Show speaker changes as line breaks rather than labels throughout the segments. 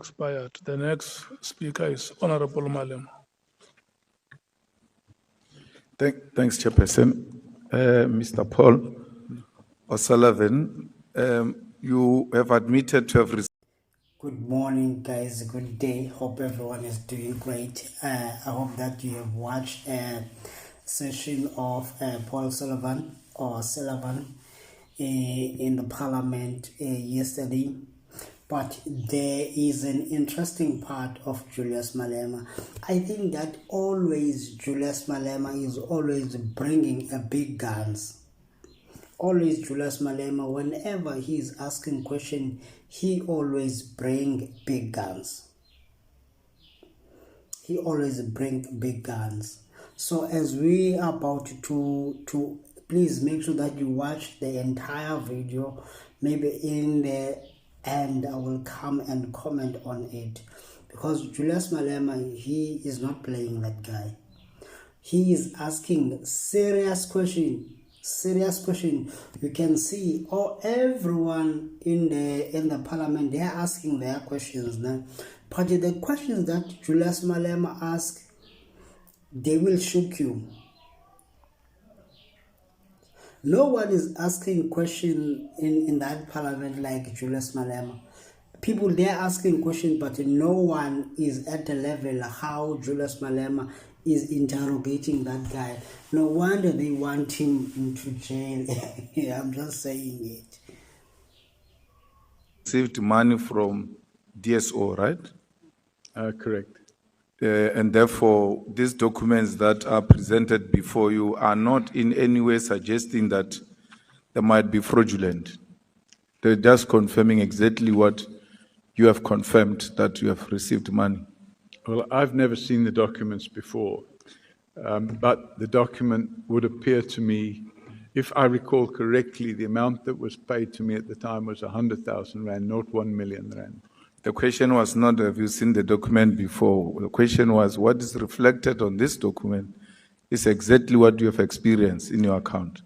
Expired. The next speaker is Honorable Malema.
Thanks, Chairperson. Mr. Paul O'Sullivan, you have admitted to have received.
Good morning, guys. Good day. Hope everyone is doing great. I hope that you have watched a session of Paul Sullivan in the Parliament yesterday. But there is an interesting part of Julius Malema. I think that Julius Malema is always bringing a big guns. Always Julius Malema, whenever he is asking question, he always bring big guns. He always bring big guns. So as we are about to please make sure that you watch the entire video. Maybe in the end I will come and comment on it, because Julius Malema, he is not playing that guy. He is asking serious question. You can see everyone in the Parliament, they are asking their questions now. But the questions that Julius Malema asks, they will shock you. No one is asking question in that Parliament like Julius Malema. People, they are asking questions, but no one is at the level how Julius Malema is interrogating that guy. No wonder they want him into jail. I'm just saying it.
Received money from DSO, right?
Correct.
And therefore, these documents that are presented before you are not in any way suggesting that they might be fraudulent. They're just confirming exactly what you have confirmed, that you have received money.
Well, I've never seen the documents before, but the document would appear to me, if I recall correctly, the amount that was paid to me at the time was 100,000 Rand, not 1 million Rand.
The question was not, have you seen the document before? The question was, what is reflected on this document is exactly what you have experienced in your account.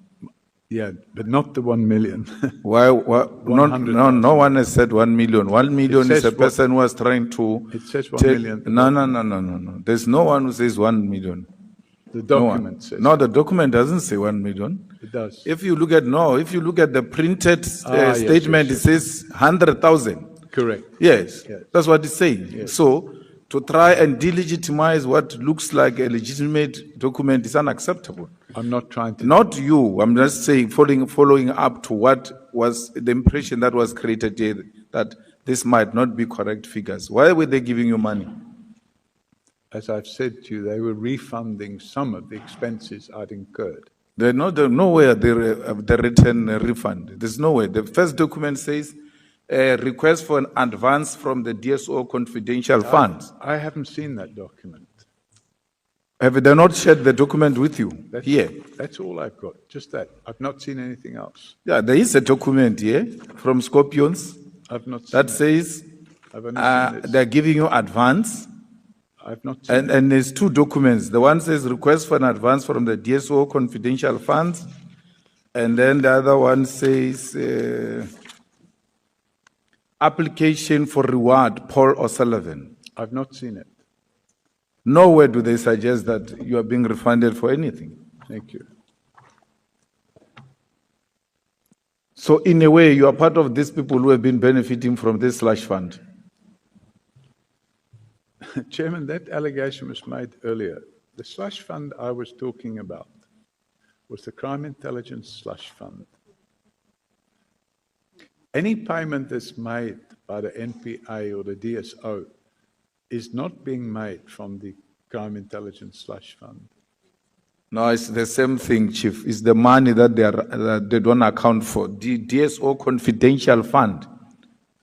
Yeah, but not the 1 million.
Why? No one has said 1 million. 1 million is a person who was trying to.
It says 1 million.
No. There's no one who says 1 million.
The document says.
No, the document doesn't say 1 million.
It does.
If you look at the printed statement, it says 100,000.
Correct.
Yes, that's what it's saying.
Yes.
So to try and delegitimize what looks like a legitimate document is unacceptable.
I'm not trying to.
Not you. I'm just saying, following up to what was the impression that was created here, that this might not be correct figures. Why were they giving you money?
As I've said to you, they were refunding some of the expenses I'd incurred.
There's nowhere the written refund. There's no way. The first document says a request for an advance from the DSO confidential funds.
I haven't seen that document.
Have they not shared the document with you?
That's all I've got, just that. I've not seen anything else.
Yeah, there is a document here from Scorpions
I've not seen
that says they're giving you advance.
I've not seen
and there's two documents. The one says request for an advance from the DSO confidential funds, and then the other one says application for reward, Paul O'Sullivan.
I've not seen it.
Nowhere do they suggest that you are being refunded for anything.
Thank you.
So in a way, you are part of these people who have been benefiting from this slush fund.
Chairman, that allegation was made earlier. The slush fund I was talking about was the Crime Intelligence Slush Fund. Any payment that's made by the NPA or the DSO is not being made from the Crime Intelligence Slush Fund.
No, it's the same thing, Chief. It's the money that they don't account for. The DSO confidential fund.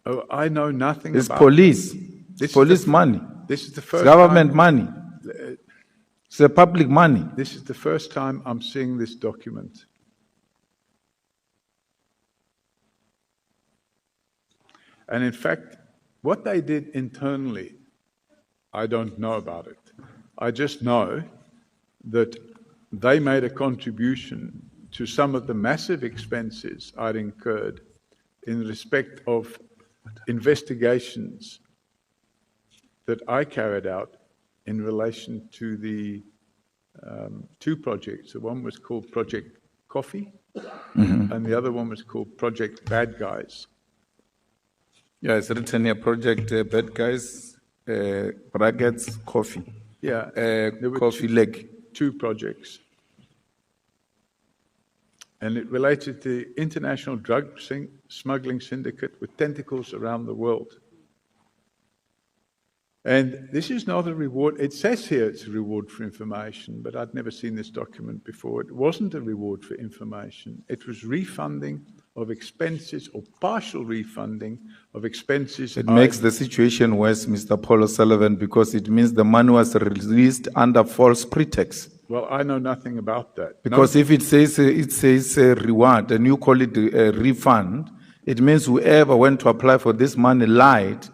Oh, I know nothing
it's
about
police. It's police money.
This is the
it's
first
government
time,
money. It's the public money.
This is the first time I'm seeing this document. And in fact, what they did internally, I don't know about it. I just know that they made a contribution to some of the massive expenses I'd incurred in respect of investigations that I carried out in relation to the two projects. The one was called Project Coffee, and the other one was called Project Bad Guys.
Yeah, it's written here, Project Bad Guys, brackets, coffee.
Yeah, there were
Coffee leg.
two projects. And it related to the international drug smuggling syndicate with tentacles around the world. And this is not a reward. It says here it's a reward for information, but I'd never seen this document before. It wasn't a reward for information. It was refunding of expenses or partial refunding of expenses.
It makes the situation worse, Mr. Paul O'Sullivan, because it means the money was released under false pretext.
Well, I know nothing about that.
Because if it says reward and you call it a refund, it means whoever went to apply for this money lied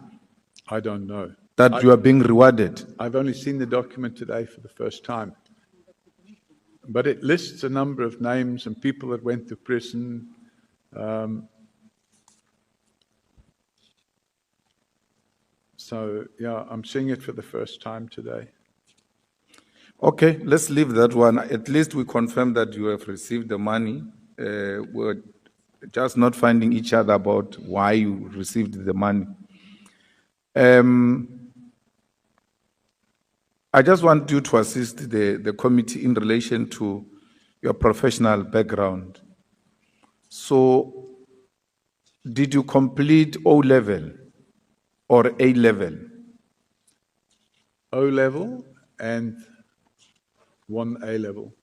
I don't know.
that you are being rewarded.
I've only seen the document today for the first time. But it lists a number of names and people that went to prison. So, yeah, I'm seeing it for the first time today.
Okay, let's leave that one. At least we confirm that you have received the money. We're just not finding each other about why you received the money. I just want you to assist the committee in relation to your professional background. So, did you complete O-level or A-level?
O-level and one A-level.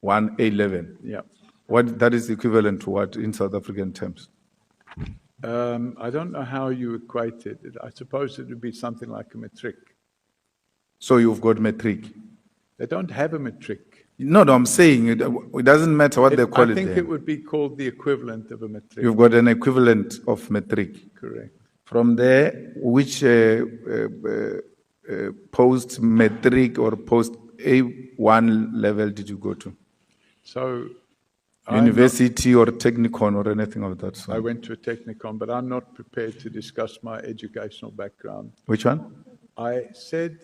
One A-level.
Yeah.
What that is equivalent to what in South African terms?
I don't know how you equate it. I suppose it would be something like a matric.
So you've got matric.
They don't have a matric.
No, I'm saying it doesn't matter what they call it.
I think
there.
it would be called the equivalent of a matric.
You've got an equivalent of matric.
Correct.
From there, which post-matric or post-A1 level did you go to?
So
University or technicon or anything of that
I
sort?
went to a technicon, but I'm not prepared to discuss my educational background.
Which one?
I said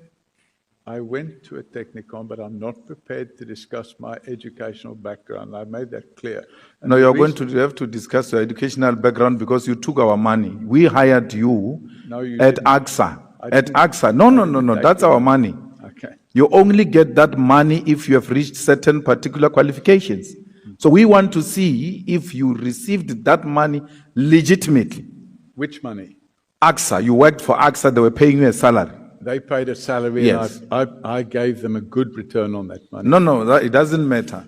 I went to a technicon, but I'm not prepared to discuss my educational background. I made that clear. And
No,
the
you're going
reason-
to have to discuss your educational background because you took our money. We hired you
No, you
at
didn't.
AXA.
I
At
didn't-
AXA. No,
take
that's
your
our money.
Okay.
You only get that money if you have reached certain particular qualifications. So we want to see if you received that money legitimately.
Which money?
AXA, you worked for AXA, they were paying you a salary.
They paid a salary,
Yes.
and I gave them a good return on that money.
No, it doesn't matter.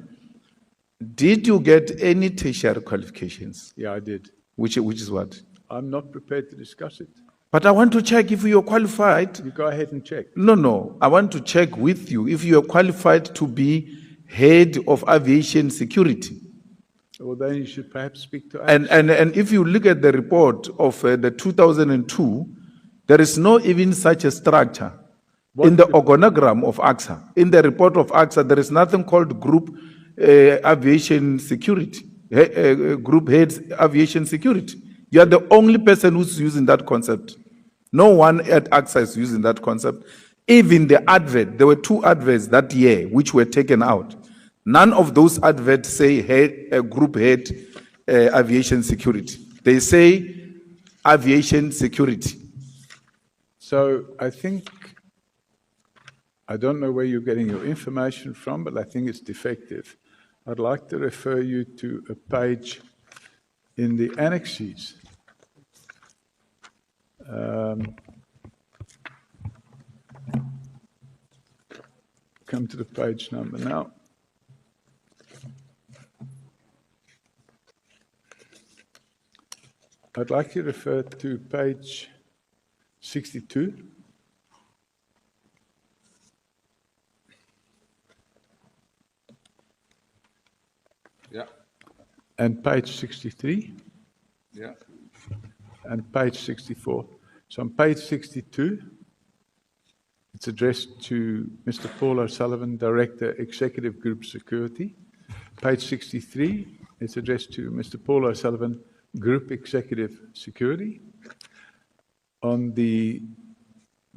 Did you get any tertiary qualifications?
Yeah, I did.
Which is what?
I'm not prepared to discuss it.
But I want to check if you're qualified.
You go ahead and check.
No, I want to check with you if you are qualified to be head of aviation security.
Well, then you should perhaps speak to us.
And if you look at the report of the 2002, there is no even such a structure in the organogram of AXA. In the report of AXA, there is nothing called group aviation security, group heads aviation security. You are the only person who's using that concept. No one at AXA is using that concept. Even the advert, there were 2 adverts that year which were taken out. None of those adverts say group head aviation security. They say aviation security.
So I think, I don't know where you're getting your information from, but I think it's defective. I'd like to refer you to a page in the annexes. Come to the page number now. I'd like you to refer to page 62.
Yeah.
And page 63.
Yeah.
And page 64. So on page 62, it's addressed to Mr. Paul O'Sullivan, Director, Executive Group Security. Page 63, it's addressed to Mr. Paul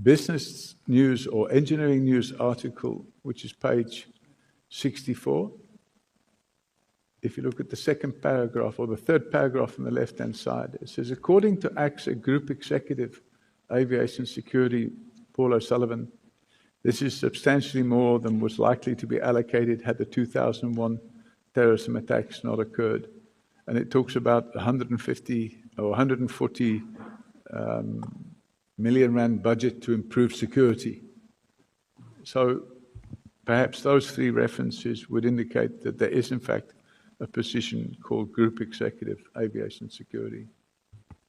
business news or engineering news article, which is page 64. If you look at the second paragraph or the third paragraph on the left-hand side, it says, according to AXA Group Executive Aviation Security, Paul O'Sullivan, this is substantially more than was likely to be allocated had the 2001 terrorism attacks not occurred. And it talks about 150 or 140 million rand budget to improve security. So perhaps those three references would indicate that there is, in fact, a position called Group Executive Aviation Security.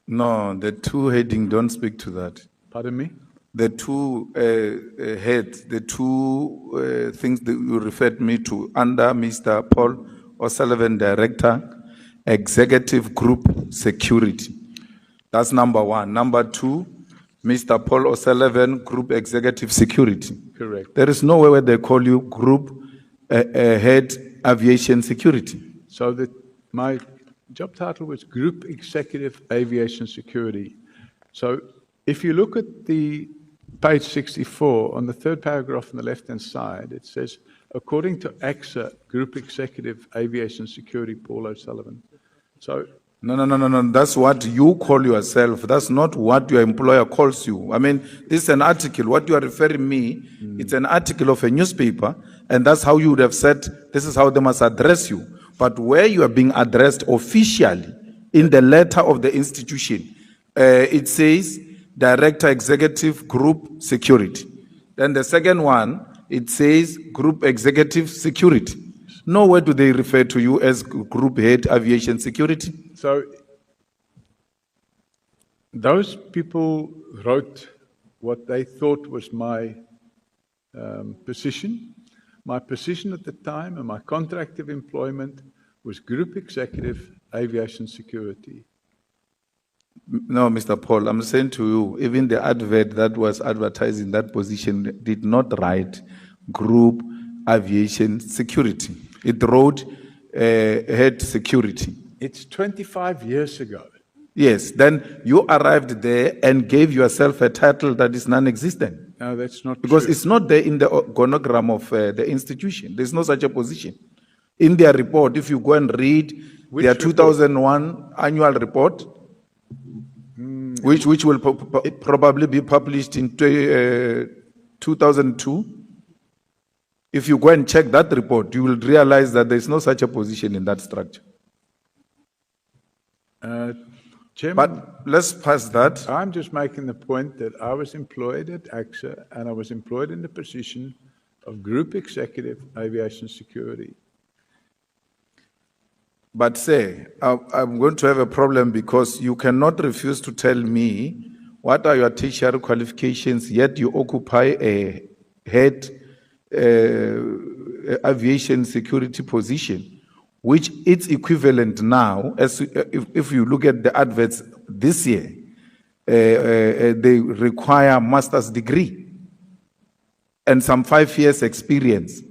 No, the two heading don't speak to that.
Pardon me?
The two heads, the two things that you referred me to under Mr. Paul O'Sullivan, Director, Executive Group Security. That's number one. Number two, Mr. Paul O'Sullivan, Group Executive Security.
Correct.
There is nowhere where they call you Group Head Aviation Security.
So my job title was Group Executive Aviation Security. So if you look at the page 64, on the third paragraph on the left-hand side, it says, according to AXA Group Executive Aviation Security, Paul O'Sullivan. So
No. That's what you call yourself. That's not what your employer calls you. I mean, this is an article. What you are referring me, it's an article of a newspaper, and that's how you would have said, this is how they must address you. But where you are being addressed officially in the letter of the institution, it says Director Executive Group Security. Then the second one, it says Group Executive Security. Nowhere do they refer to you as Group Head Aviation Security.
So those people wrote what they thought was my position. My position at the time and my contract of employment was Group Executive Aviation Security.
No, Mr. Paul, I'm saying to you, even the advert that was advertising that position did not write Group Aviation Security. It wrote Head Security.
It's 25 years ago.
Yes, then you arrived there and gave yourself a title that is non-existent.
No, that's not
Because
true.
it's not there in the organogram of the institution. There's no such a position. In their report, if you go and read
Which
their
report?
2001 annual report, which will probably be published in 2002, if you go and check that report, you will realize that there's no such a position in that structure.
Chairman,
But let's pass that.
I'm just making the point that I was employed at AXA and I was employed in the position of Group Executive Aviation Security.
But say, I'm going to have a problem because you cannot refuse to tell me what are your tertiary qualifications, yet you occupy a head aviation security position, which its equivalent now, as if you look at the adverts this year, they require master's degree and some 5 years experience.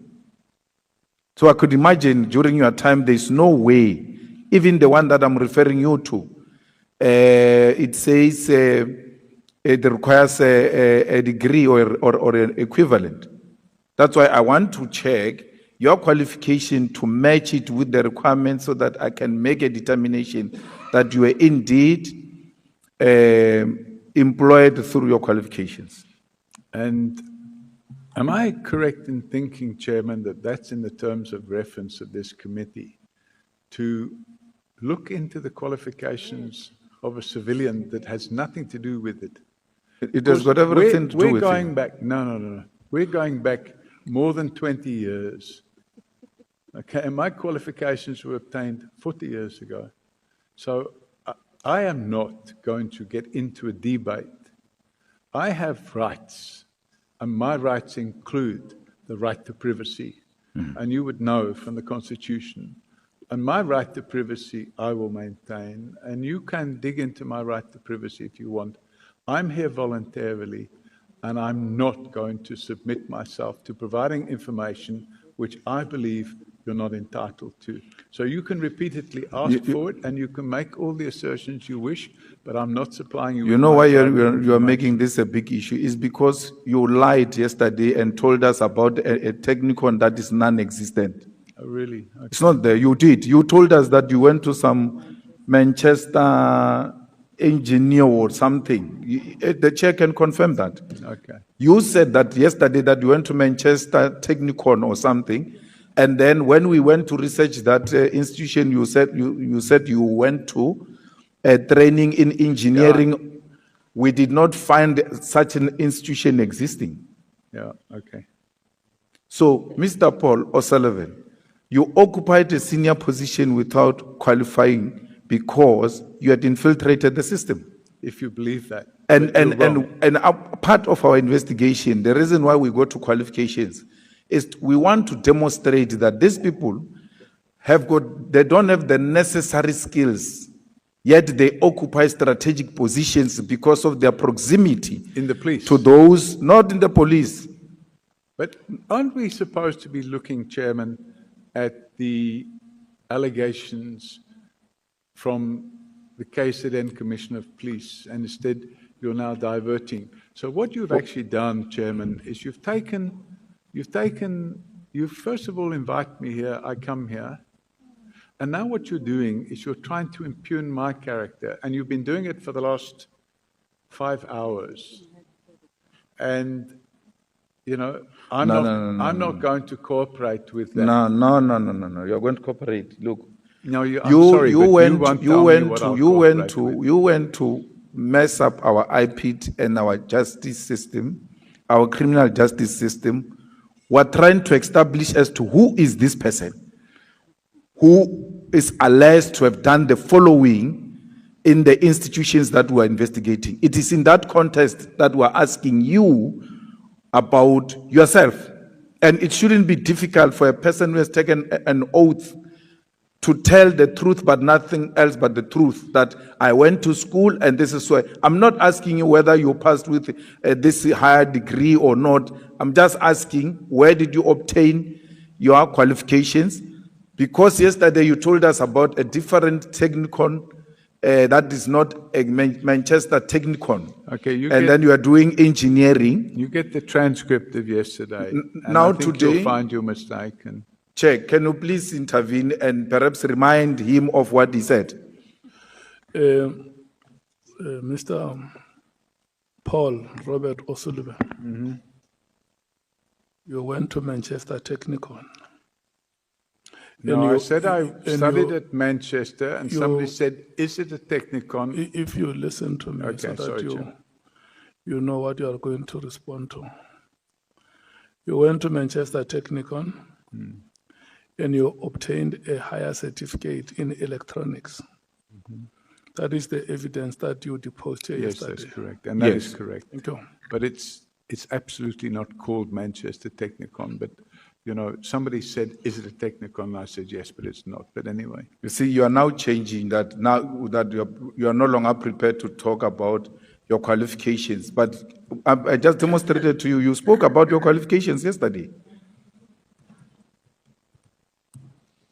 So I could imagine during your time, there's no way, even the one that I'm referring you to, it says it requires a degree or an equivalent. That's why I want to check your qualification to match it with the requirements so that I can make a determination that you are indeed employed through your qualifications.
And am I correct in thinking, Chairman, that that's in the terms of reference of this committee, to look into the qualifications of a civilian that has nothing to do with it?
It has got everything to do with
We're going
it.
back, no. We're going back more than 20 years. Okay, and my qualifications were obtained 40 years ago. So I am not going to get into a debate. I have rights, and my rights include the right to privacy. And you would know from the Constitution. And my right to privacy, I will maintain. And you can dig into my right to privacy if you want. I'm here voluntarily, and I'm not going to submit myself to providing information which I believe you're not entitled to. So you can repeatedly ask for it, and you can make all the assertions you wish, but I'm not supplying you.
You
with
know
my
why
private
you're
information.
making this a big issue? Is because you lied yesterday and told us about a technicon that is non-existent.
Oh, really? Okay.
It's not there. You did. You told us that you went to some Manchester engineer or something. The chair can confirm that.
Okay.
You said that yesterday that you went to Manchester Technicon or something, and then when we went to research that institution, you said you went to a training in engineering. We did not find such an institution existing.
Yeah, okay.
So, Mr. Paul O'Sullivan, you occupied a senior position without qualifying because you had infiltrated the system.
If you believe that.
And
but you're wrong.
part of our investigation, the reason why we go to qualifications is we want to demonstrate that these people they don't have the necessary skills, yet they occupy strategic positions because of their proximity
In the police.
to those, not in the police.
But aren't we supposed to be looking, Chairman, at the allegations from the KZN Commissioner of Police, and instead you're now diverting? So what you've actually done, Chairman, is you've first of all invite me here, I come here, and now what you're doing is you're trying to impugn my character, and you've been doing it for the last 5 hours. And, you know, I'm not going to cooperate with that.
No. You're going to cooperate. Look,
No, I'm sorry,
you
but
went
won't tell me what I'll cooperate with.
you went to mess up our IPT and our justice system, our criminal justice system. We're trying to establish as to who is this person who is alleged to have done the following in the institutions that we're investigating. It is in that context that we're asking you about yourself. And it shouldn't be difficult for a person who has taken an oath to tell the truth, but nothing else but the truth, that I went to school and this is why. I'm not asking you whether you passed with this higher degree or not. I'm just asking, where did you obtain your qualifications? Because yesterday you told us about a different technicon that is not a Manchester technicon.
Okay,
then you are doing engineering.
You get the transcript of yesterday. And
Now
I think
today-
you'll find your mistake. And
Chair, can you please intervene and perhaps remind him of what he said?
Mr. Paul Robert O'Sullivan, you went to Manchester Technicon.
no,
you-
I said I
and
studied
you-
at Manchester, and
you-
somebody said, "Is it a technicon?"
If you listen to me,
Okay,
so that
sorry, Chair.
you know what you are going to respond to. You went to Manchester Technicon and you obtained a higher certificate in electronics. That is the evidence that you deposed here
Yes,
yesterday.
that's correct, and that is
Yes.
correct.
Thank you.
But it's absolutely not called Manchester Technicon. But you know, somebody said, "Is it a Technicon?" And I said, "Yes," but it's not. But anyway,
You see, you are now changing that, now that you are no longer prepared to talk about your qualifications. But I just demonstrated to you, you spoke about your qualifications yesterday.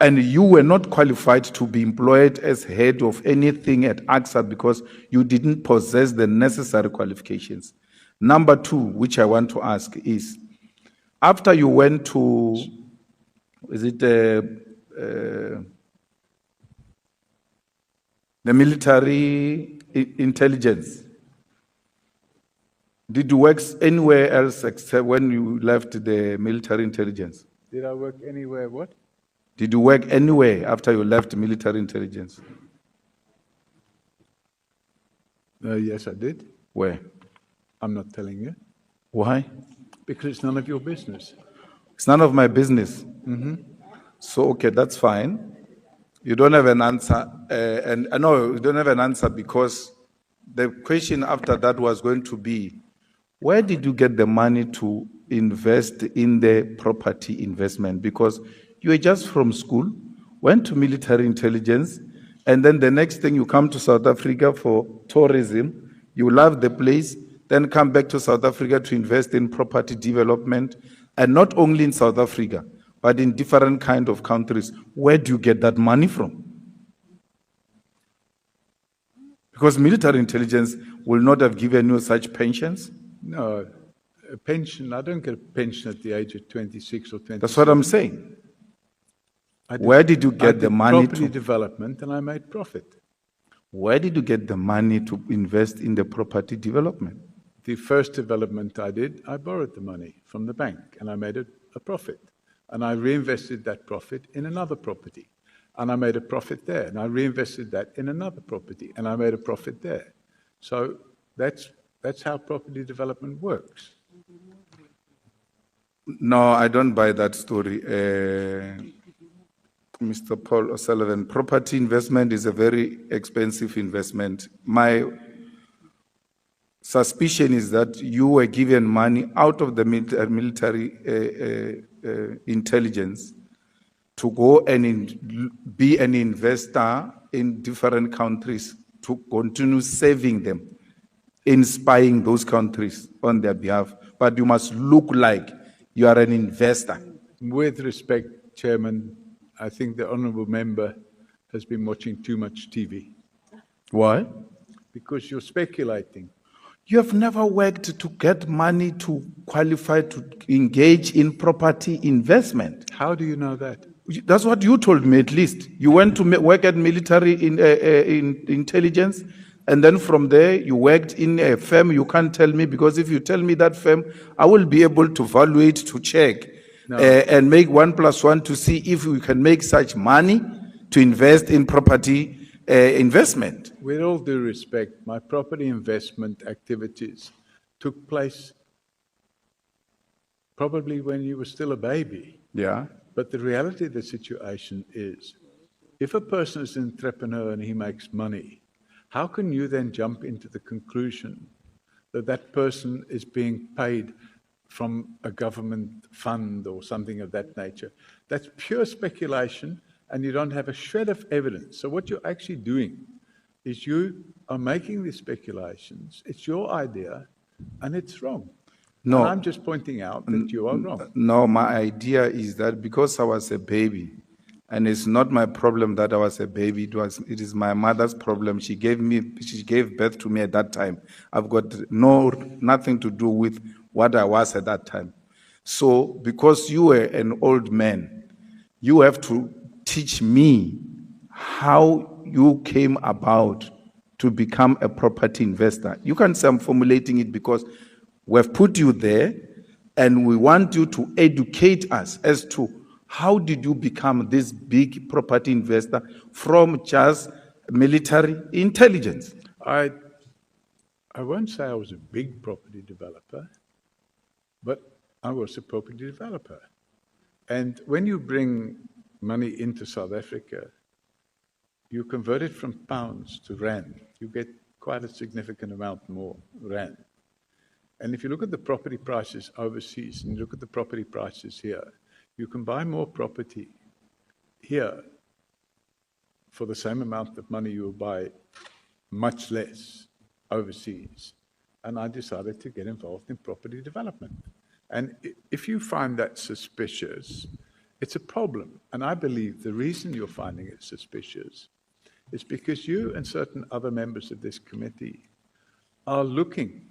And you were not qualified to be employed as head of anything at AXA because you didn't possess the necessary qualifications. Number two, which I want to ask is, after you went to, the military intelligence, did you work anywhere else except when you left the military intelligence?
did I work anywhere? What?
Did you work anywhere after you left military intelligence?
Yes, I did.
Where?
I'm not telling you
Why?
because it's none of your business.
It's none of my business. So, okay, that's fine. You don't have an answer. And no, you don't have an answer because the question after that was going to be, where did you get the money to invest in the property investment? Because you were just from school, went to military intelligence, and then the next thing you come to South Africa for tourism, you love the place, then come back to South Africa to invest in property development, and not only in South Africa, but in different kind of countries. Where do you get that money from? Because military intelligence will not have given you such pensions.
No, a pension, I don't get a pension at the age of 26 or 27.
That's what I'm saying. Where did you get the money
property
to?
development, and I made profit.
Where did you get the money to invest in the property development?
The first development I did, I borrowed the money from the bank, and I made a profit. And I reinvested that profit in another property. And I made a profit there, and I reinvested that in another property, and I made a profit there. So that's how property development works.
No, I don't buy that story. Mr. Paul O'Sullivan, property investment is a very expensive investment. My suspicion is that you were given money out of the military intelligence to go and be an investor in different countries to continue saving them, inspiring those countries on their behalf. But you must look like you are an investor.
With respect, Chairman, I think the honourable member has been watching too much TV.
Why?
Because you're speculating.
You have never worked to get money to qualify to engage in property investment.
How do you know that?
That's what you told me, at least. You went to work at military in intelligence, and then from there you worked in a firm. You can't tell me, because if you tell me that firm, I will be able to evaluate, to check, and make 1 + 1 to see if we can make such money to invest in property investment.
With all due respect, my property investment activities took place probably when you were still a baby.
Yeah.
But the reality of the situation is, if a person is an entrepreneur and he makes money, how can you then jump into the conclusion that that person is being paid from a government fund or something of that nature? That's pure speculation, and you don't have a shred of evidence. So what you're actually doing is you are making these speculations. It's your idea, and it's wrong.
No.
And I'm just pointing out that you are wrong.
No, my idea is that because I was a baby, and it's not my problem that I was a baby, it is my mother's problem. She gave birth to me at that time. I've got nothing to do with what I was at that time. So because you were an old man, you have to teach me how you came about to become a property investor. You can say I'm formulating it because we've put you there, and we want you to educate us as to how did you become this big property investor from just military intelligence.
I won't say I was a big property developer, but I was a property developer. And when you bring money into South Africa, you convert it from pounds to rand. You get quite a significant amount more rand. And if you look at the property prices overseas and you look at the property prices here, you can buy more property here for the same amount of money you will buy much less overseas. And I decided to get involved in property development. And if you find that suspicious, it's a problem. And I believe the reason you're finding it suspicious is because you and certain other members of this committee are looking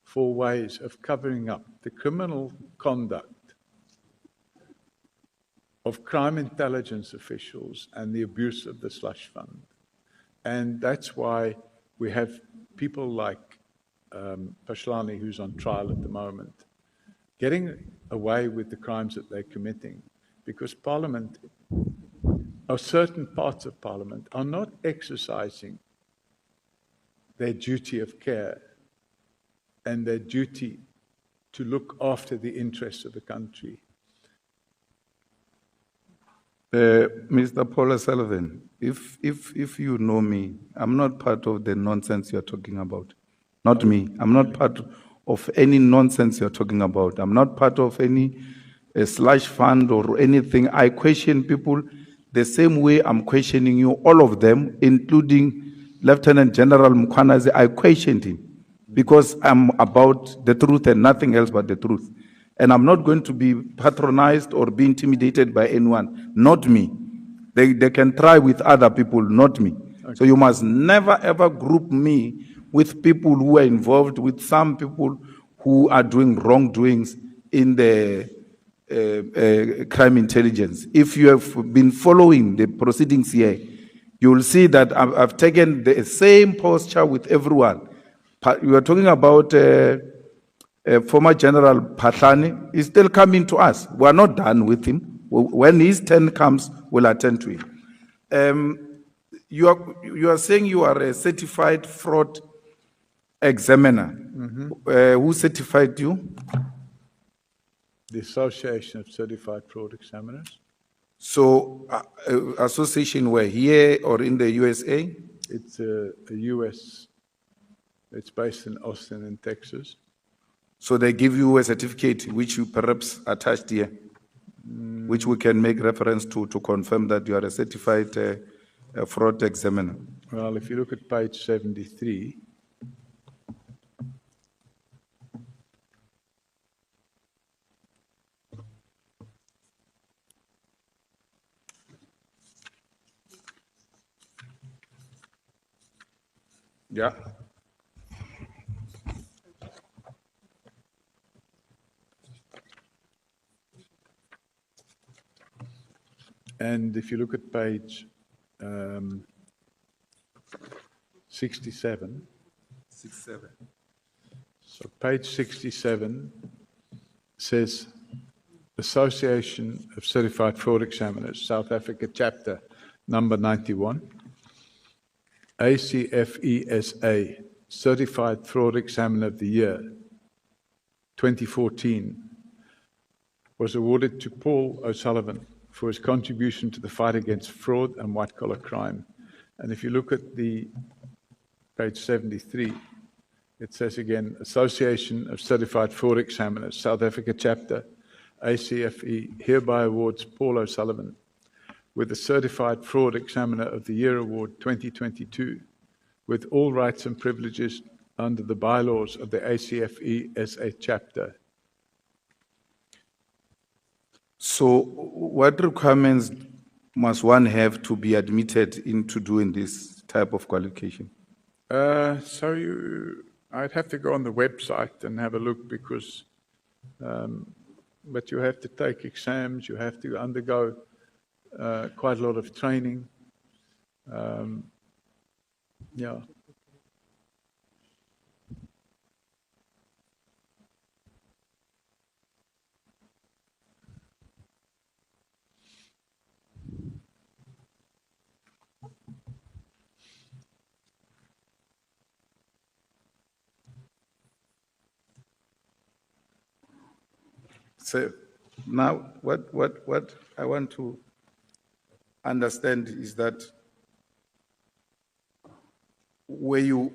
for ways of covering up the criminal conduct of crime intelligence officials and the abuse of the slush fund. And that's why we have people like Pashlani, who's on trial at the moment, getting away with the crimes that they're committing, because Parliament, or certain parts of Parliament, are not exercising their duty of care and their duty to look after the interests of the country.
Mr. Paul O'Sullivan, if you know me, I'm not part of the nonsense you're talking about. Not me. I'm not part of any nonsense you're talking about. I'm not part of any slush fund or anything. I question people the same way I'm questioning you, all of them, including Lieutenant General Mkhwanazi. I questioned him because I'm about the truth and nothing else but the truth. And I'm not going to be patronized or be intimidated by anyone. Not me. They can try with other people, not me. Okay. So you must never ever group me with people who are involved with some people who are doing wrongdoings in the crime intelligence. If you have been following the proceedings here, you will see that I've taken the same posture with everyone. You are talking about former General Patlani. He's still coming to us. We are not done with him. When his turn comes, we'll attend to him. You are saying you are a certified fraud examiner. Mm-hmm. Who certified you?
The Association of Certified Fraud Examiners.
So, association where, here or in the USA?
It's a US, it's based in Austin in Texas.
So they give you a certificate which you perhaps attached here, which we can make reference to confirm that you are a certified fraud examiner.
Well, if you look at page 73,
yeah.
And if you look at page 67.
67.
So page 67 says Association of Certified Fraud Examiners, South Africa chapter number 91. ACFESA, Certified Fraud Examiner of the Year, 2014, was awarded to Paul O'Sullivan for his contribution to the fight against fraud and white-collar crime. And if you look at the page 73, it says again, Association of Certified Fraud Examiners, South Africa chapter, ACFE, hereby awards Paul O'Sullivan with the Certified Fraud Examiner of the Year Award 2022, with all rights and privileges under the bylaws of the ACFE SA chapter.
So what requirements must one have to be admitted into doing this type of qualification?
I'd have to go on the website and have a look because, but you have to take exams, you have to undergo quite a lot of training. Yeah.
So now what I want to understand is that were you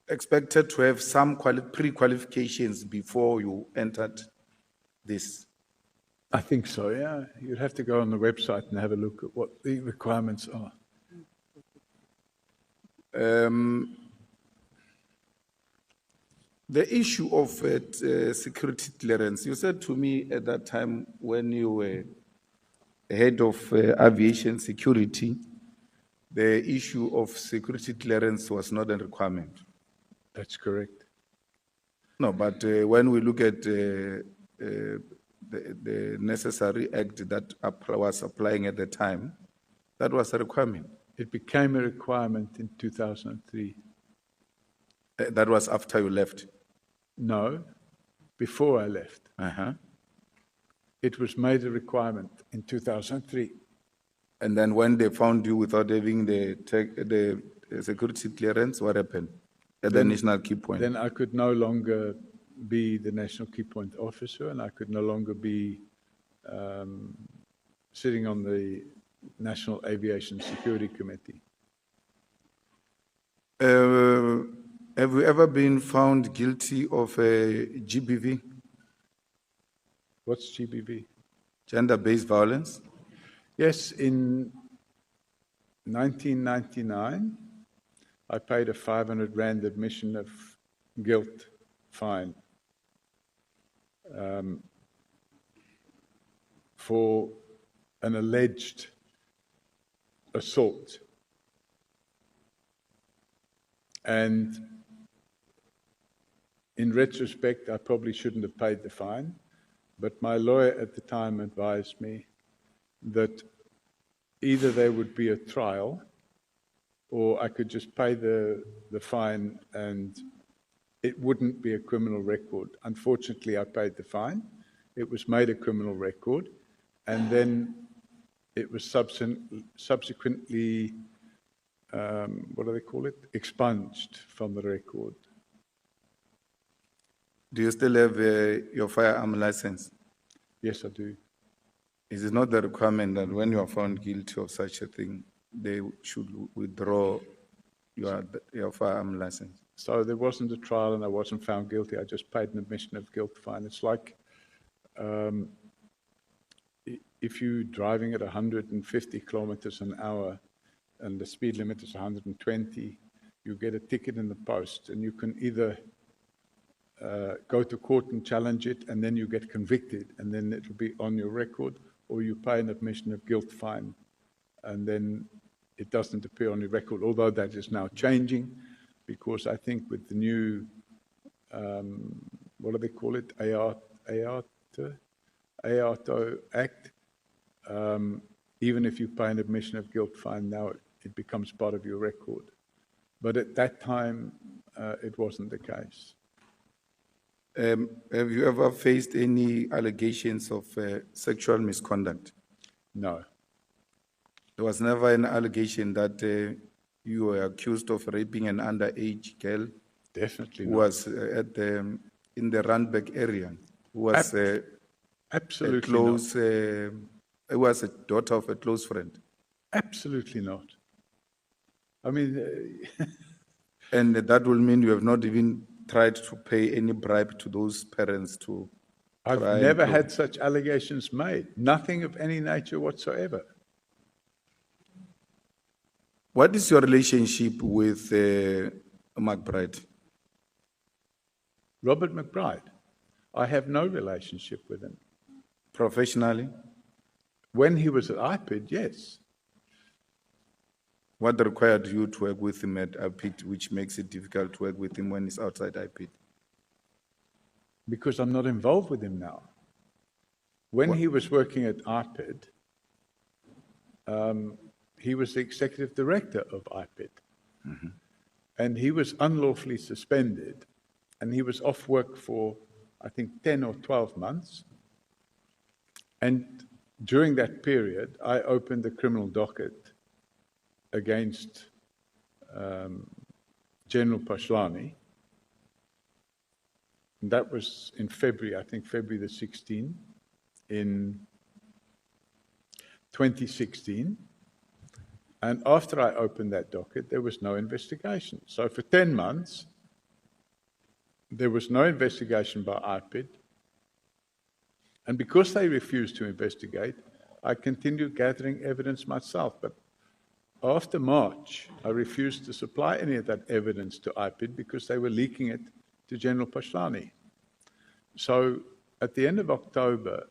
expected to have some pre-qualifications before you entered this?
I think so, yeah. You'd have to go on the website and have a look at what the requirements are.
The issue of security clearance, you said to me at that time when you were head of aviation security, the issue of security clearance was not a requirement.
That's correct.
No, but when we look at the necessary act that was applying at the time, that was a requirement.
It became a requirement in 2003.
That was after you left?
No, before I left.
Uh-huh.
It was made a requirement in 2003.
And then when they found you without having the security clearance, what happened at the National Key Point?
Then I could no longer be the National Key Point officer, and I could no longer be sitting on the National Aviation Security Committee.
Have you ever been found guilty of a GBV?
What's GBV?
Gender-based violence?
Yes, in 1999, I paid a 500 Rand admission of guilt fine. for an alleged assault. And in retrospect, I probably shouldn't have paid the fine, but my lawyer at the time advised me that either there would be a trial or I could just pay the fine and it wouldn't be a criminal record. Unfortunately, I paid the fine. It was made a criminal record, and then it was subsequently, what do they call it? Expunged from the record.
Do you still have your firearm license?
Yes, I do.
Is it not the requirement that when you are found guilty of such a thing, they should withdraw your firearm license?
So there wasn't a trial and I wasn't found guilty. I just paid an admission of guilt fine. It's like if you're driving at 150 kilometers an hour and the speed limit is 120, you get a ticket in the post and you can either go to court and challenge it and then you get convicted and then it'll be on your record, or you pay an admission of guilt fine and then it doesn't appear on your record, although that is now changing because I think with the new, what do they call it, AARTO Act, even if you pay an admission of guilt fine now, it becomes part of your record. But at that time, it wasn't the case.
Have you ever faced any allegations of sexual misconduct?
No.
There was never an allegation that you were accused of raping an underage girl?
Definitely
who
not.
was in the Randburg area, who was
Absolutely
a close, who was a daughter of a close friend?
Absolutely not. I mean...
And that will mean you have not even tried to pay any bribe to those parents to...
I've never had such allegations made. Nothing of any nature whatsoever.
What is your relationship with McBride?
Robert McBride. I have no relationship with him.
Professionally?
When he was at IPID, yes.
What required you to work with him at IPID, which makes it difficult to work with him when he's outside IPID?
Because I'm not involved with him now. When he was working at IPID, he was the executive director of IPID. Mm-hmm. And he was unlawfully suspended, and he was off work for, I think, 10 or 12 months. And during that period, I opened a criminal docket against General Pashlani. And that was in February, I think February the 16th, in 2016. And after I opened that docket, there was no investigation. So for 10 months, there was no investigation by IPID. And because they refused to investigate, I continued gathering evidence myself. But after March, I refused to supply any of that evidence to IPID because they were leaking it to General Pashlani. So at the end of October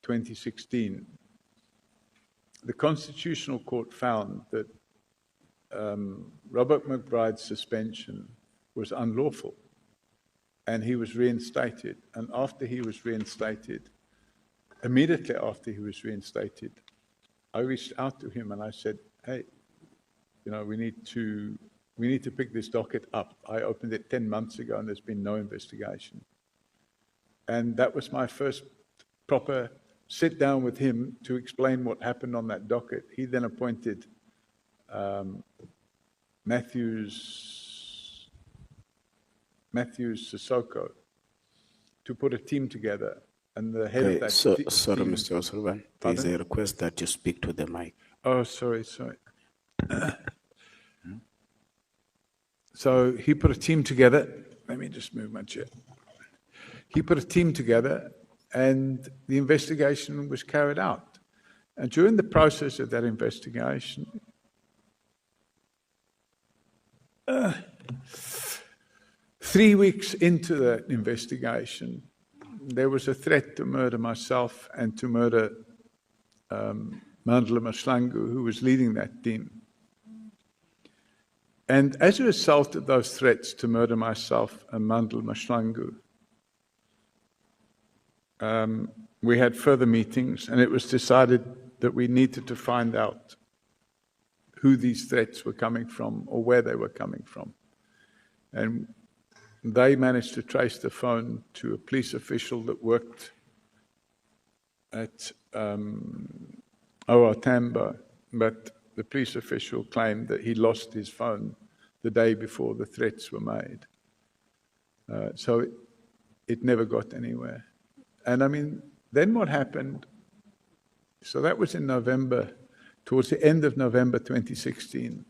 2016, the Constitutional Court found that Robert McBride's suspension was unlawful, and he was reinstated. And after he was reinstated, immediately after he was reinstated, I reached out to him and I said, hey, you know, we need to pick this docket up. I opened it 10 months ago and there's been no investigation. And that was my first proper sit down with him to explain what happened on that docket. He then appointed Matthews Sissoko to put a team together. And the head of that
sorry,
team,
Mr. O'Sullivan, there is a request that you speak to the mic.
Oh, sorry. So he put a team together. Let me just move my chair. He put a team together and the investigation was carried out. And during the process of that investigation, 3 weeks into that investigation, there was a threat to murder myself and to murder Malema Mashlangu, who was leading that team. And as a result of those threats to murder myself and Malema Mashlangu, we had further meetings, and it was decided that we needed to find out who these threats were coming from or where they were coming from. And they managed to trace the phone to a police official that worked at OR Tambo, but the police official claimed that he lost his phone the day before the threats were made. So it never got anywhere. And I mean, then what happened, so that was in November, towards the end of November 2016,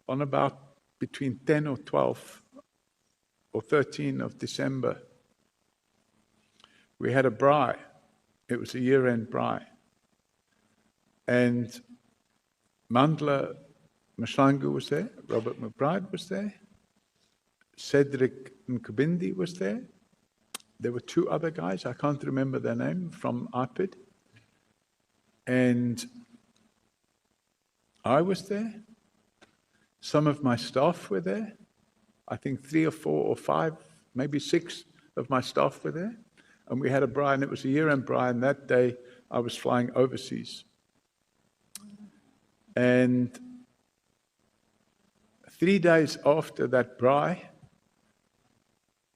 on about between 10 or 12 or 13 of December, we had a braai. It was a year-end braai. And Malema Mashlangu was there, Robert McBride was there, Cedric Nkabindi was there. There were two other guys, I can't remember their name, from IPID. And I was there. Some of my staff were there. I think 3 or 4 or 5, maybe 6 of my staff were there. And we had a braai, and it was a year-end braai, and that day I was flying overseas. And 3 days after that braai,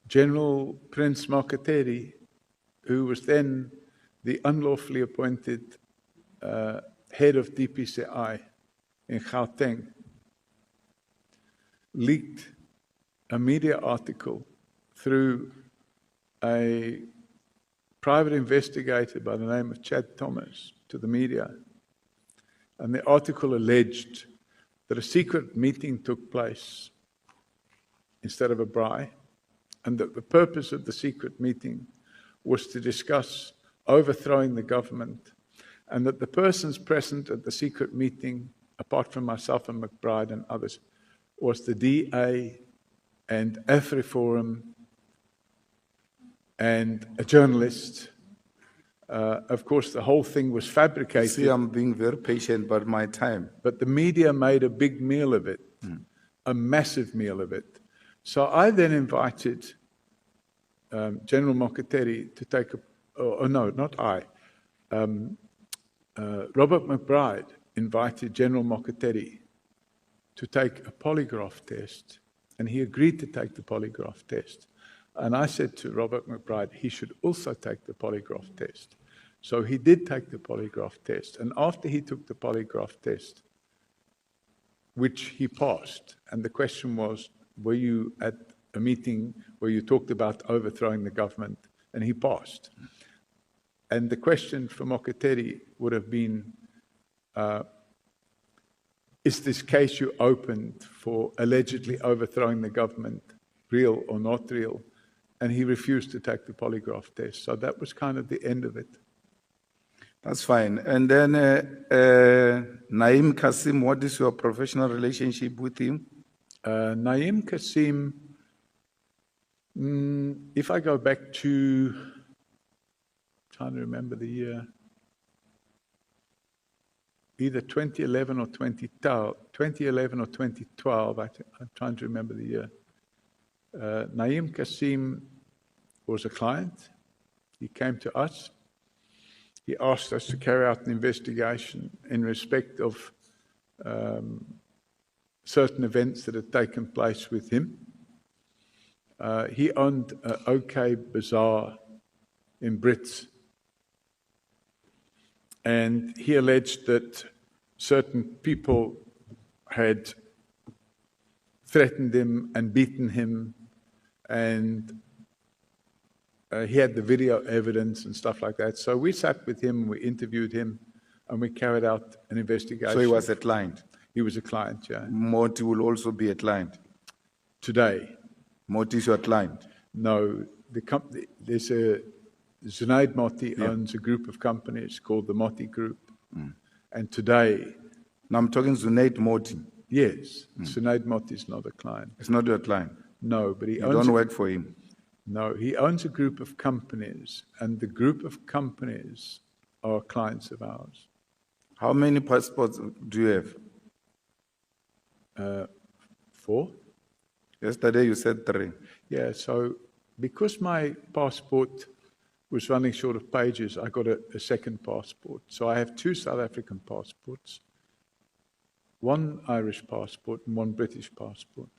General Prince Makateri, who was then the unlawfully appointed head of DPCI in Gauteng, leaked a media article through a private investigator by the name of Chad Thomas to the media. And the article alleged that a secret meeting took place instead of a braai, and that the purpose of the secret meeting was to discuss overthrowing the government, and that the persons present at the secret meeting, apart from myself and McBride and others, was the DA and AfriForum and a journalist. Of course, the whole thing was fabricated.
See, I'm being very patient, but my time.
But the media made a big meal of it, a massive meal of it. So I then invited General Makateri to take no, not I. Robert McBride invited General Makateri to take a polygraph test, and he agreed to take the polygraph test. And I said to Robert McBride, he should also take the polygraph test. So he did take the polygraph test, and after he took the polygraph test, which he passed, and the question was, were you at a meeting where you talked about overthrowing the government? And he passed. And the question for Makateri would have been, is this case you opened for allegedly overthrowing the government real or not real? And he refused to take the polygraph test. So that was kind of the end of it.
That's fine. And then Naim Kasim, what is your professional relationship with him?
Naim Kasim, if I go back to, trying to remember the year, either 2011 or 2012, I'm trying to remember the year. Naim Kasim was a client. He came to us. He asked us to carry out an investigation in respect of certain events that had taken place with him. He owned an OK Bazaar in Brits, and he alleged that certain people had threatened him and beaten him, and he had the video evidence and stuff like that. So we sat with him, we interviewed him, and we carried out an investigation.
So he was a client?
He was a client, yeah.
Moti will also be a client?
Today.
Moti is your client?
No, the company, there's a, Zunaid Moti owns a group of companies called the Moti Group. And today...
Now I'm talking Zunaid Moti.
Yes, Zunaid Moti is not a client.
It's not your client?
No, but he
you
owns...
You don't work for him?
No, he owns a group of companies, and the group of companies are clients of ours.
How many passports do you have?
4?
Yesterday you said 3.
Yeah, so because my passport was running short of pages, I got a second passport. So I have 2 South African passports, 1 Irish passport and 1 British passport.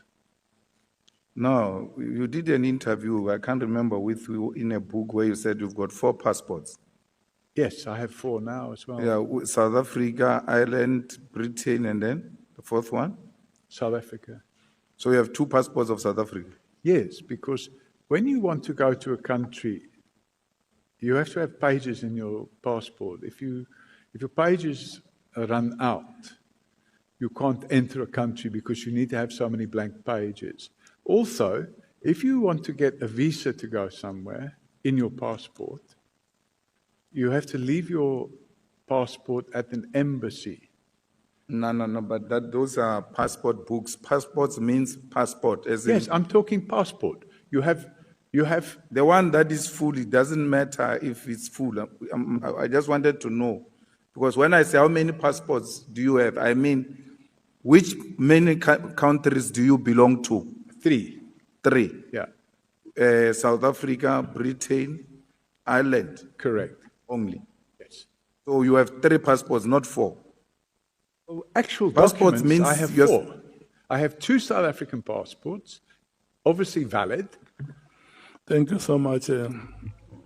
No, you did an interview, I can't remember, with you in a book where you said you've got 4 passports.
Yes, I have 4 now as well.
Yeah, South Africa, Ireland, Britain, and then the 4th one?
South Africa.
So you have 2 passports of South Africa?
Yes, because when you want to go to a country, you have to have pages in your passport. If your pages run out, you can't enter a country because you need to have so many blank pages. Also, if you want to get a visa to go somewhere in your passport, you have to leave your passport at an embassy.
No, but those are passport books. Passports means passport. As in
Yes, I'm talking passport. You have
the one that is full, it doesn't matter if it's full. I just wanted to know. Because when I say how many passports do you have, I mean, which many countries do you belong to?
3.
3.
Yeah,
South Africa, Britain, Ireland.
correct.
Only.
Yes.
So you have 3 passports, not 4.
Actual
Passports
documents,
means
I have
yes.
4. I have 2 South African passports, obviously valid.
Thank you so much,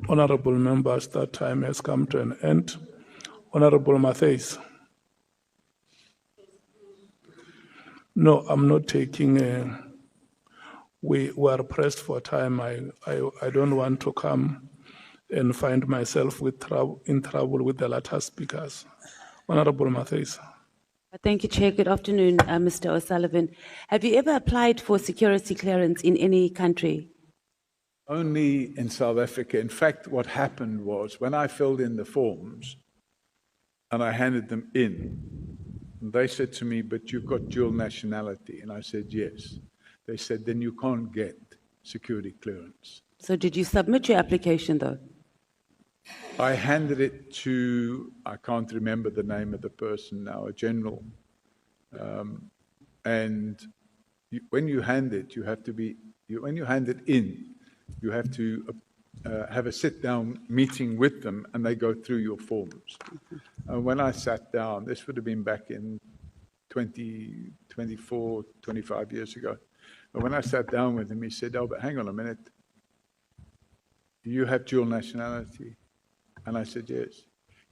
honorable members. That time has come to an end. Honorable Matthys. No, I'm not taking. We are pressed for time. I don't want to come and find myself in trouble with the latter speakers. Honorable Matthys.
Thank you, Chair. Good afternoon, Mr. O'Sullivan. Have you ever applied for security clearance in any country?
Only in South Africa. In fact, what happened was when I filled in the forms and I handed them in, they said to me, "But you've got dual nationality." And I said, "Yes." They said, "Then you can't get security clearance."
So did you submit your application, though?
I handed it to, I can't remember the name of the person now, a general. When you hand it, you have to be, when you hand it in, you have to have a sit-down meeting with them and they go through your forms. When I sat down, this would have been back in 24, 25 years ago. But when I sat down with him, he said, "Oh, but hang on a minute. You have dual nationality." And I said, "Yes."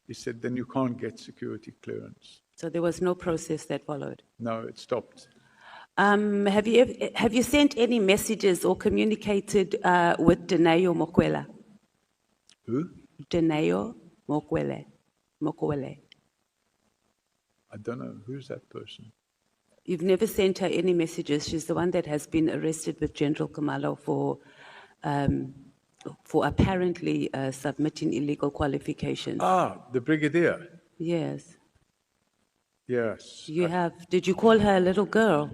He said, "Then you can't get security clearance."
So there was no process that followed?
No, it stopped.
Have you sent any messages or communicated with Denayo Mokwela?
Who?
Denayo Mokwele.
I don't know. Who's that person?
You've never sent her any messages. She's the one that has been arrested with General Khumalo for apparently submitting illegal qualifications.
Ah, the brigadier.
Yes.
Yes.
Did you call her a little girl?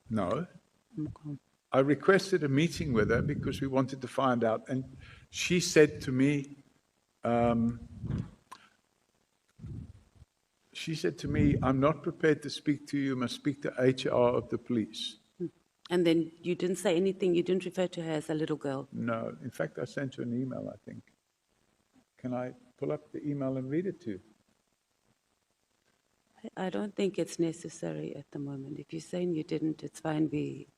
No. I requested a meeting with her because we wanted to find out. And she said to me, "I'm not prepared to speak to you. You must speak to HR of the police."
And then you didn't say anything, you didn't refer to her as a little girl?
No. In fact, I sent her an email, I think. Can I pull up the email and read it to you?
I don't think it's necessary at the moment. If you're saying you didn't, it's fine. We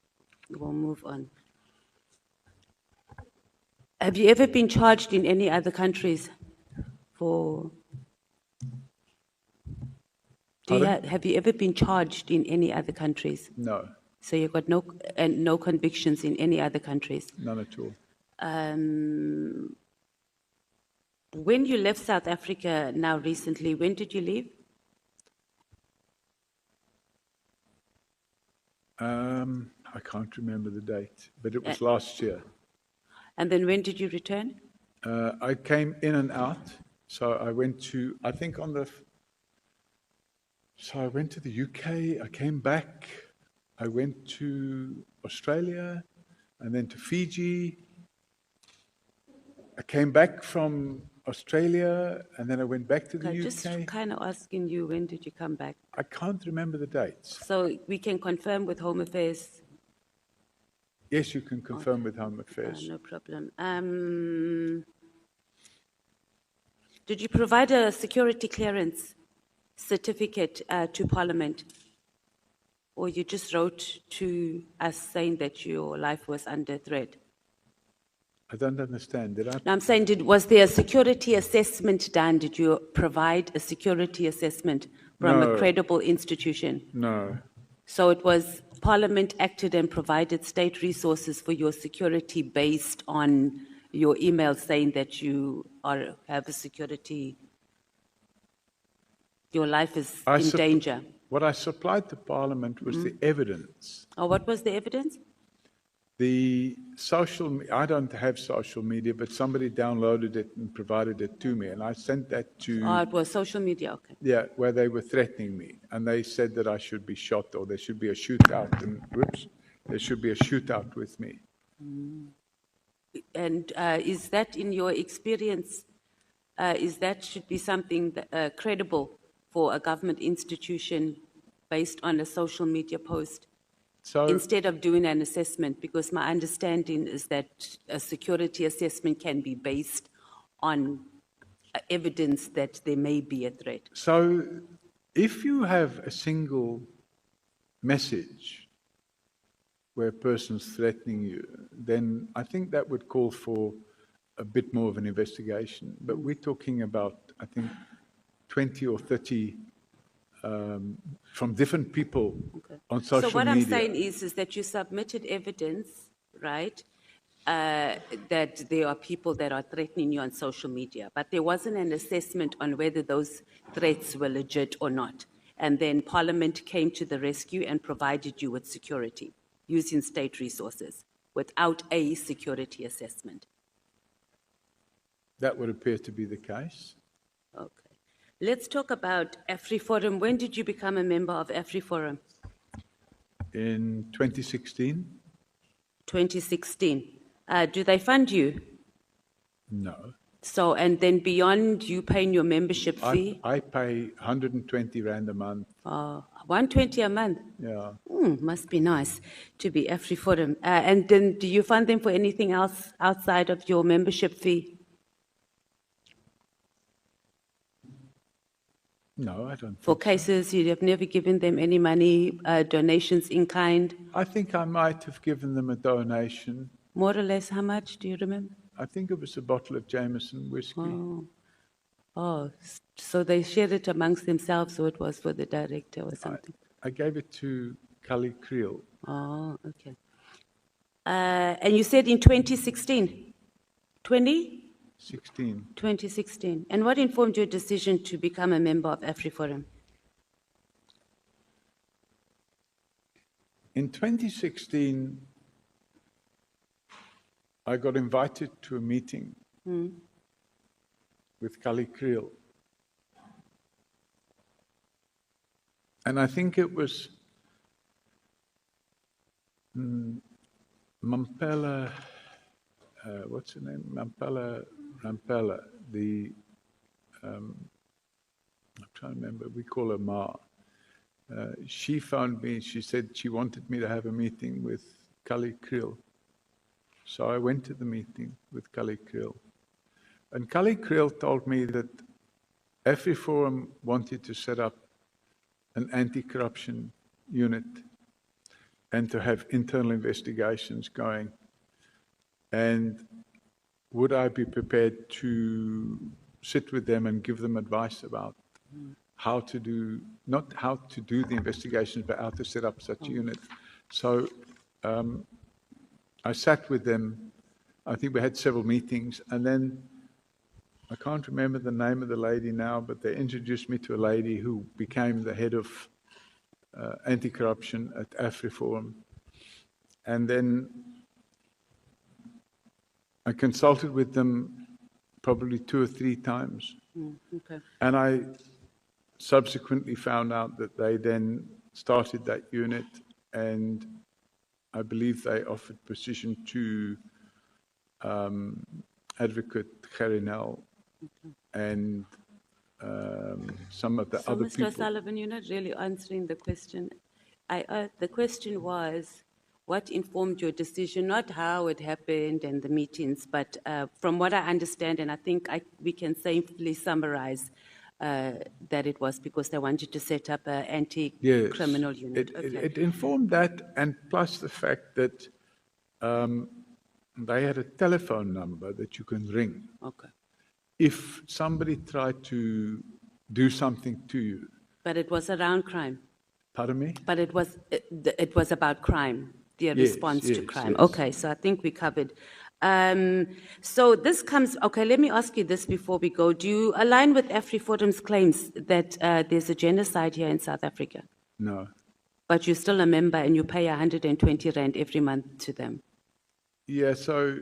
will move on. Have you ever been charged in any other countries for... Have you ever been charged in any other countries?
No.
So you've got no convictions in any other countries?
None at all.
When you left South Africa now recently, when did you leave?
I can't remember the date, but it was last year.
And then when did you return?
I came in and out. So I went to, I went to the UK, I came back, I went to Australia, and then to Fiji, I came back from Australia, and then I went back to the
Okay,
UK.
just kind of asking you, when did you come back?
I can't remember the dates.
So we can confirm with Home Affairs.
Yes, you can confirm with Home Affairs.
No problem. Did you provide a security clearance certificate to Parliament? Or you just wrote to us saying that your life was under threat?
I don't understand. Did I?
No, I'm saying, was there a security assessment done? Did you provide a security assessment from
No.
a credible institution?
No.
So it was Parliament acted and provided state resources for your security based on your email saying that you have a security, your life is in danger.
What I supplied to Parliament was the evidence.
Oh, what was the evidence?
The I don't have social media, but somebody downloaded it and provided it to me, and I sent that to...
Oh, it was social media, okay.
Yeah, where they were threatening me, and they said that I should be shot or there should be a shootout, and there should be a shootout with me.
And is that, in your experience, should be something that, credible for a government institution based on a social media post?
So,
Instead of doing an assessment, because my understanding is that a security assessment can be based on evidence that there may be a threat.
so if you have a single message where a person's threatening you, then I think that would call for a bit more of an investigation. But we're talking about, I think, 20 or 30 from different people on social media.
So what I'm saying is that you submitted evidence, right, that there are people that are threatening you on social media, but there wasn't an assessment on whether those threats were legit or not. And then Parliament came to the rescue and provided you with security using state resources without a security assessment.
That would appear to be the case.
Okay. Let's talk about AfriForum. When did you become a member of AfriForum?
In 2016?
2016. Do they fund you?
No.
So, and then beyond you paying your membership fee?
I pay 120 Rand a month.
120 a month?
Yeah.
Must be nice to be AfriForum. And then do you fund them for anything else outside of your membership fee?
No, I don't.
For cases you have never given them any money, donations in kind?
I think I might have given them a donation.
More or less, how much, do you remember?
I think it was a bottle of Jameson whiskey.
Oh, so they shared it amongst themselves, or it was for the director or something?
I gave it to Kali Creel.
Oh, okay. And you said in 2016? 2016. And what informed your decision to become a member of AfriForum?
In 2016, I got invited to a meeting with Kali Creel. And I think it was Mampela, what's her name? Rampella, I'm trying to remember, we call her Ma. She phoned me, she said she wanted me to have a meeting with Kali Creel. So I went to the meeting with Kali Creel. And Kali Creel told me that AfriForum wanted to set up an anti-corruption unit and to have internal investigations going. And would I be prepared to sit with them and give them advice about how to do, not how to do the investigations, but how to set up such a unit. So I sat with them. I think we had several meetings, and then I can't remember the name of the lady now, but they introduced me to a lady who became the head of anti-corruption at AfriForum. And then I consulted with them probably 2 or 3 times.
Okay.
And I subsequently found out that they then started that unit, and I believe they offered position to Advocate Gerinel and some of the
So,
other
Mr.
people.
O'Sullivan, you're not really answering the question. The question was, what informed your decision, not how it happened and the meetings, but from what I understand, and I think we can safely summarize that it was because they wanted to set up an anti-criminal unit.
It informed that, and plus the fact that they had a telephone number that you can ring
Okay.
if somebody tried to do something to you.
But it was around crime.
Pardon me?
But it was about crime, their
Yes,
response to
yes,
crime.
yes.
Okay, so I think we covered. So this comes, okay, let me ask you this before we go. Do you align with AfriForum's claims that there's a genocide here in South Africa?
No.
But you're still a member and you pay 120 Rand every month to them?
Yeah, so,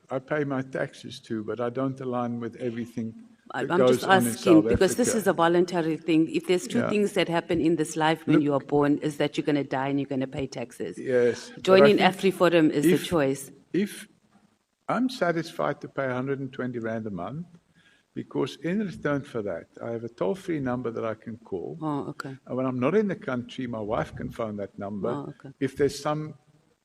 I pay my taxes too, but I don't align with everything that
I'm
goes
just
on in
asking
South
because this
Africa.
is a voluntary thing. If there's two
Yeah.
things that happen in this life when you are born, is that you're going to die and you're going to pay taxes.
Yes. but
Joining
I think
AfriForum is the
if-
choice.
If I'm satisfied to pay 120 Rand a month, because in return for that, I have a toll-free number that I can call.
Oh, okay.
And when I'm not in the country, my wife can phone that number.
Oh, okay.
If there's some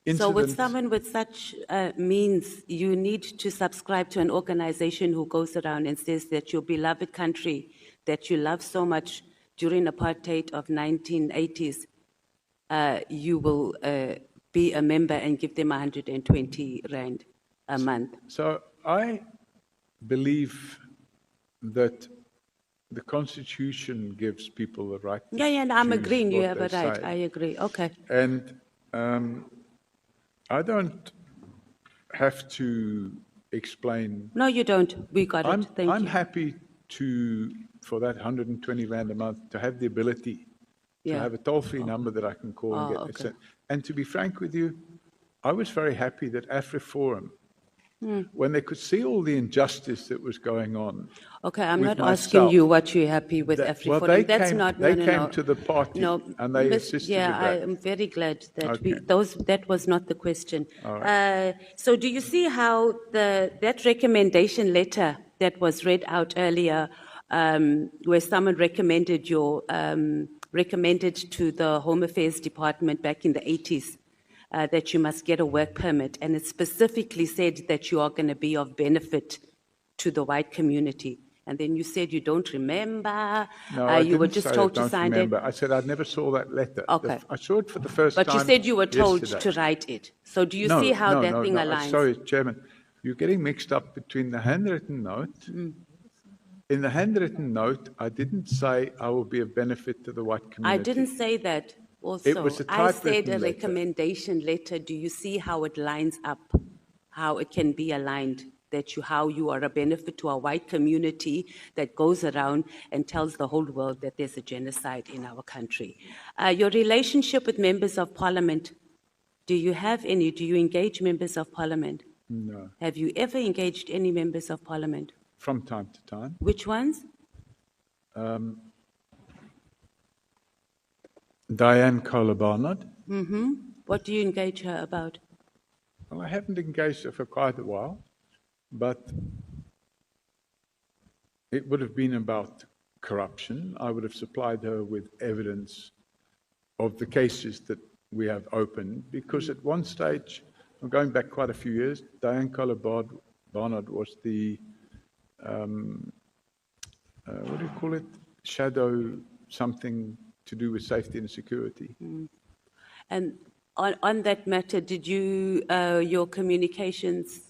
So
incident.
with someone with such means, you need to subscribe to an organization who goes around and says that your beloved country that you love so much during apartheid of 1980s, you will be a member and give them 120 Rand a month.
So I believe that the Constitution gives people the right to
Yeah, I'm
choose
agreeing. You
what
have a
they
right.
say.
I agree. Okay.
And I don't have to explain.
No, you don't. We got it. Thank
I'm
you.
happy for that 120 Rand a month to have the ability to
Yeah.
have a toll-free number that I can call and get it
okay.
sent. And to be frank with you, I was very happy that AfriForum, when they could see all the injustice that was going on.
Okay, I'm
with
not asking
myself,
you what you're happy with
that-
AfriForum.
well, they
That's
came-
not.
they
no,
came
no.
to the party
No,
and they
but-
assisted
yeah,
with that.
I am very glad that
Okay.
that was not the question. So, do you see how that recommendation letter that was read out earlier, where someone recommended to the Home Affairs Department back in the 80s? That you must get a work permit, and it specifically said that you are going to be of benefit to the white community. And then you said you don't remember.
No, I
you were
didn't
just
say
told
I
to
don't
sign
remember.
it.
I said I never saw that letter.
Okay.
I saw it for the first
But
time
you said you were told
yesterday.
to write it. So do you see how that thing aligns?
Sorry, Chairman. You're getting mixed up between the handwritten note. In the handwritten note, I didn't say I will be of benefit to the white community.
I didn't say that also.
It was a
I said
typewritten
a
letter.
recommendation letter. Do you see how it lines up, how it can be aligned, how you are a benefit to a white community that goes around and tells the whole world that there's a genocide in our country? Your relationship with members of parliament, do you have any? Do you engage members of parliament?
No.
Have you ever engaged any members of parliament?
From time to time.
Which ones?
Diane Kohler-Barnard.
What do you engage her about?
Well, I haven't engaged her for quite a while, but it would have been about corruption. I would have supplied her with evidence of the cases that we have opened, because at one stage, I'm going back quite a few years, Diane Kohler-Barnard was the, what do you call it? Shadow something to do with safety and security.
And on that matter, did you, your communications,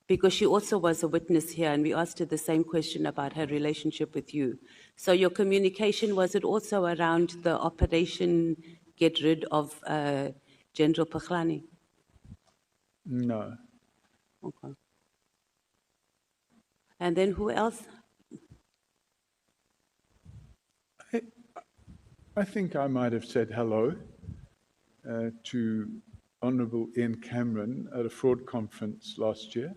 because she also was a witness here, and we asked her the same question about her relationship with you. So your communication, was it also around the operation get rid of General Paghlani?
No.
Okay. And then who else?
I think I might have said hello to Honourable Ian Cameron at a fraud conference last year.